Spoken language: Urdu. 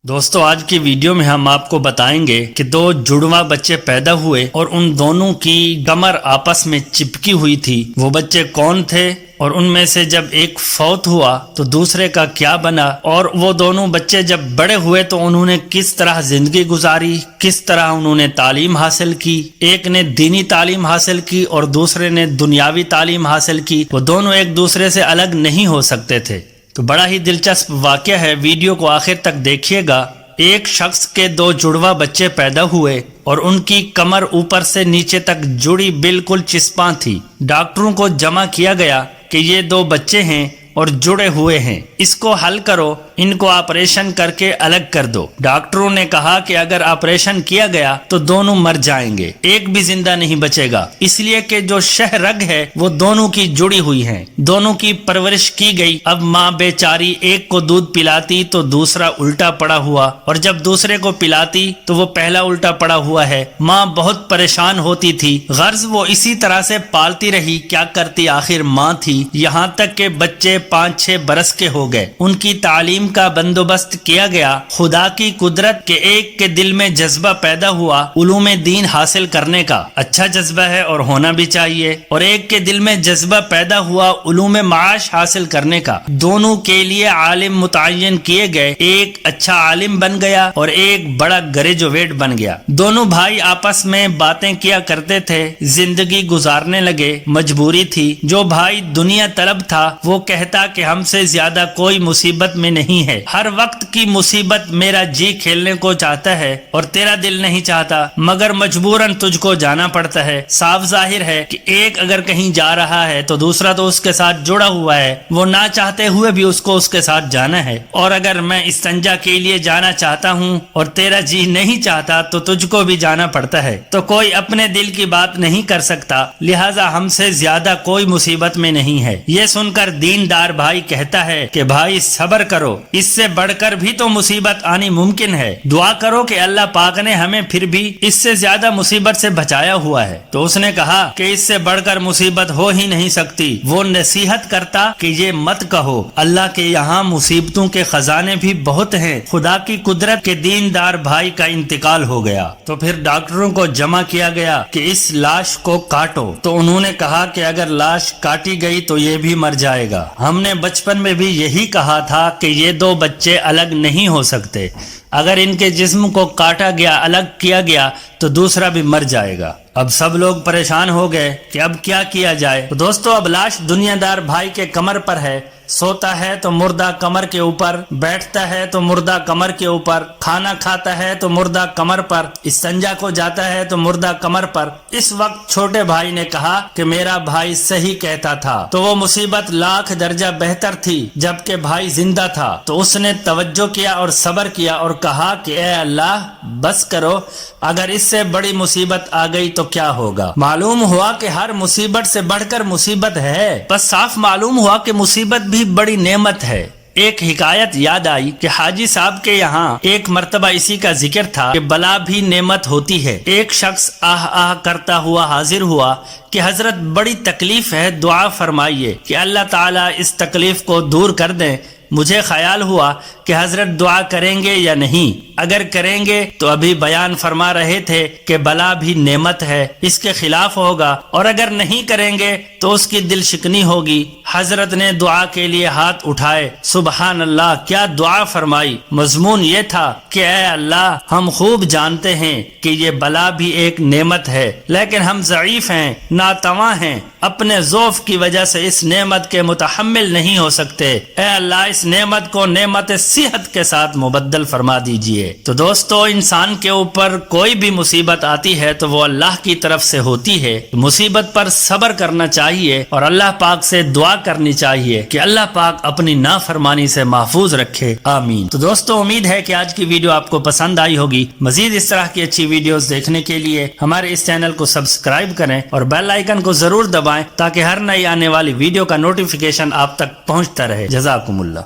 دوستو آج کی ویڈیو میں ہم آپ کو بتائیں گے کہ دو جڑواں بچے پیدا ہوئے اور ان دونوں کی کمر آپس میں چپکی ہوئی تھی۔ وہ بچے کون تھے اور ان میں سے جب ایک فوت ہوا تو دوسرے کا کیا بنا، اور وہ دونوں بچے جب بڑے ہوئے تو انہوں نے کس طرح زندگی گزاری، کس طرح انہوں نے تعلیم حاصل کی۔ ایک نے دینی تعلیم حاصل کی اور دوسرے نے دنیاوی تعلیم حاصل کی۔ وہ دونوں ایک دوسرے سے الگ نہیں ہو سکتے تھے۔ تو بڑا ہی دلچسپ واقعہ ہے، ویڈیو کو آخر تک دیکھیے گا۔ ایک شخص کے دو جڑواں بچے پیدا ہوئے اور ان کی کمر اوپر سے نیچے تک جڑی بالکل چسپاں تھی۔ ڈاکٹروں کو جمع کیا گیا کہ یہ دو بچے ہیں اور جڑے ہوئے ہیں، اس کو حل کرو، ان کو آپریشن کر کے الگ کر دو۔ ڈاکٹروں نے کہا کہ اگر آپریشن کیا گیا تو دونوں مر جائیں گے، ایک بھی زندہ نہیں بچے گا، اس لیے کہ جو شہ رگ ہے وہ دونوں کی جڑی ہوئی ہیں، دونوں کی پرورش کی گئی۔ اب ماں بیچاری ایک کو دودھ پلاتی تو دوسرا الٹا پڑا ہوا، اور جب دوسرے کو پلاتی تو وہ پہلا الٹا پڑا ہوا ہے۔ ماں بہت پریشان ہوتی تھی، غرض وہ اسی طرح سے پالتی رہی، کیا کرتی آخر ماں تھی، یہاں تک کہ بچے 5-6 برس کے ہو گئے۔ ان کی تعلیم کا بندوبست کیا گیا۔ خدا کی قدرت کے ایک کے دل میں جذبہ پیدا ہوا علوم دین حاصل کرنے کا، اچھا جذبہ ہے اور ہونا بھی چاہیے، اور ایک کے دل میں جذبہ پیدا ہوا علوم معاش حاصل کرنے کا۔ دونوں کے لیے عالم متعین کیے گئے، ایک اچھا عالم بن گیا اور ایک بڑا گریجویٹ بن گیا۔ دونوں بھائی آپس میں باتیں کیا کرتے تھے، زندگی گزارنے لگے، مجبوری تھی۔ جو بھائی دنیا طلب تھا وہ کہتا کہ ہم سے زیادہ کوئی مصیبت میں نہیں ہے، ہر وقت کی مصیبت میرا جی کھیلنے کو چاہتا ہے اور تیرا دل نہیں چاہتا، مگر مجبوراً تجھ کو جانا پڑتا ہے۔ صاف ظاہر ہے کہ ایک اگر کہیں جا رہا ہے تو دوسرا تو اس کے ساتھ جڑا ہوا ہے، وہ نہ چاہتے ہوئے بھی اس کو اس کے ساتھ جانا ہے۔ اور اگر میں استنجا کے لیے جانا چاہتا ہوں اور تیرا جی نہیں چاہتا تو تجھ کو بھی جانا پڑتا ہے، تو کوئی اپنے دل کی بات نہیں کر سکتا، لہٰذا ہم سے زیادہ کوئی مصیبت میں نہیں ہے۔ یہ سن کر دیندار بھائی کہتا ہے کہ بھائی صبر کرو، اس سے بڑھ کر بھی تو مصیبت آنی ممکن ہے، دعا کرو کہ اللہ پاک نے ہمیں پھر بھی اس سے زیادہ مصیبت سے بچایا ہوا ہے۔ تو اس نے کہا کہ اس سے بڑھ کر مصیبت ہو ہی نہیں سکتی۔ وہ نصیحت کرتا کہ یہ مت کہو، اللہ کے یہاں مصیبتوں کے خزانے بھی بہت ہیں۔ خدا کی قدرت کے دیندار بھائی کا انتقال ہو گیا تو پھر ڈاکٹروں کو جمع کیا گیا کہ اس لاش کو کاٹو۔ تو انہوں نے کہا کہ اگر لاش کاٹی گئی تو یہ بھی مر جائے گا۔ ہم نے بچپن میں بھی یہی کہا تھا کہ یہ دو بچے الگ نہیں ہو سکتے، اگر ان کے جسم کو کاٹا گیا، الگ کیا گیا تو دوسرا بھی مر جائے گا۔ اب سب لوگ پریشان ہو گئے کہ اب کیا کیا جائے۔ تو دوستو اب لاش دنیا دار بھائی کے کمر پر ہے، سوتا ہے تو مردہ کمر کے اوپر، بیٹھتا ہے تو مردہ کمر کے اوپر، کھانا کھاتا ہے تو مردہ کمر پر، استنجا کو جاتا ہے تو مردہ کمر پر۔ اس وقت چھوٹے بھائی نے کہا کہ میرا بھائی صحیح کہتا تھا، تو وہ مصیبت لاکھ درجہ بہتر تھی جبکہ بھائی زندہ تھا۔ تو اس نے توجہ کیا اور صبر کیا اور کہا کہ اے اللہ بس کرو، اگر اس سے بڑی مصیبت آ گئی تو کیا ہوگا۔ معلوم ہوا کہ ہر مصیبت سے بڑھ کر مصیبت ہے، بس صاف معلوم ہوا کہ مصیبت بھی بڑی نعمت ہے۔ ایک حکایت یاد آئی کہ حاجی صاحب کے یہاں ایک مرتبہ اسی کا ذکر تھا کہ بلا بھی نعمت ہوتی ہے۔ ایک شخص آہ آہ کرتا ہوا حاضر ہوا کہ حضرت بڑی تکلیف ہے، دعا فرمائیے کہ اللہ تعالیٰ اس تکلیف کو دور کر دیں۔ مجھے خیال ہوا کہ حضرت دعا کریں گے یا نہیں، اگر کریں گے تو ابھی بیان فرما رہے تھے کہ بلا بھی نعمت ہے، اس کے خلاف ہوگا، اور اگر نہیں کریں گے تو اس کی دل شکنی ہوگی۔ حضرت نے دعا کے لیے ہاتھ اٹھائے، سبحان اللہ، کیا دعا فرمائی۔ مضمون یہ تھا کہ اے اللہ ہم خوب جانتے ہیں کہ یہ بلا بھی ایک نعمت ہے، لیکن ہم ضعیف ہیں، ناتواں ہیں، اپنے ضعف کی وجہ سے اس نعمت کے متحمل نہیں ہو سکتے۔ اے اللہ اس نعمت کو نعمت صحت کے ساتھ مبدل فرما دیجئے۔ تو دوستو انسان کے اوپر کوئی بھی مصیبت آتی ہے تو وہ اللہ کی طرف سے ہوتی ہے، مصیبت پر صبر کرنا چاہیے اور اللہ پاک سے دعا کرنی چاہیے کہ اللہ پاک اپنی نافرمانی سے محفوظ رکھے، آمین۔ تو دوستو امید ہے کہ آج کی ویڈیو آپ کو پسند آئی ہوگی۔ مزید اس طرح کی اچھی ویڈیوز دیکھنے کے لیے ہمارے اس چینل کو سبسکرائب کریں اور بیل آئیکن کو ضرور دبائیں تاکہ ہر نئی آنے والی ویڈیو کا نوٹیفیکیشن آپ تک پہنچتا رہے۔ جزاکم اللہ۔